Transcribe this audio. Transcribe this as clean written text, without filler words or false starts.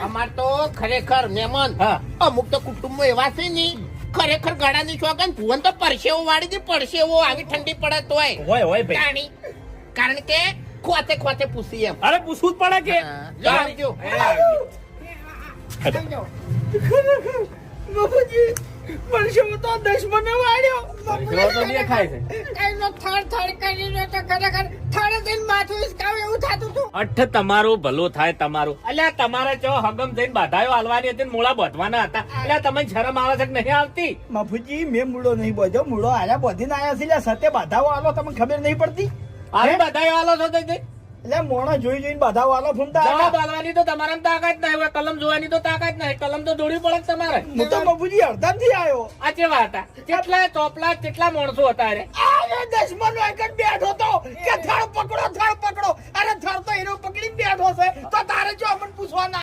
અમાર તો ખરેખર મહેમાન અમુક તો કુટુંબો એવા છે ને ખરેખર ગાડાની શોખન ભુવન તો પરસેવો વાળી દી પડશેવો આવી ઠંડી પડે તોય હોય ભાઈ કારણ કે ખોતે પૂછી એમ અરે પૂછવું જ પડે કે જો આવજો બાપુજી પરસેવો તો દુશ્મને વાળ્યો અઠ તમારું ભલું થાય તમારું અલ્યા તમારે જો હગમ જઈને બાધાયો હાલવાની હતી ને મૂળા બધવાના હતા એટલે તમને શરમ આવે છે કે નહીં આવતી? બાપુજી મેં મૂળો નહીં બોધ્યો, મૂળો આયા બોધીને આયા છે. સતે બાધાઓ આલો તમને ખબર નહીં પડતી? આવી બાધાયો હાલો છો તે એટલે મોણા જોઈને બાધાઓ આલો ફૂમતા જવાબ આલવાની તો તમારા તાકાત નહીં હોય, કલમ જોવાની તો તાકાત નહીં. કલમ તો દોડવી પડે જ તમારે. હું તો બાપુજી અડધાથી આવ્યો. આ કેવા હતા? કેટલા ચોપલા કેટલા માણસો હતા? અરે દશમનો એક જ બેઠો તો કે થળ પકડો. અરે થળ તો એનો પકડીને બેઠો છે તો તારે જો અમને પૂછવાના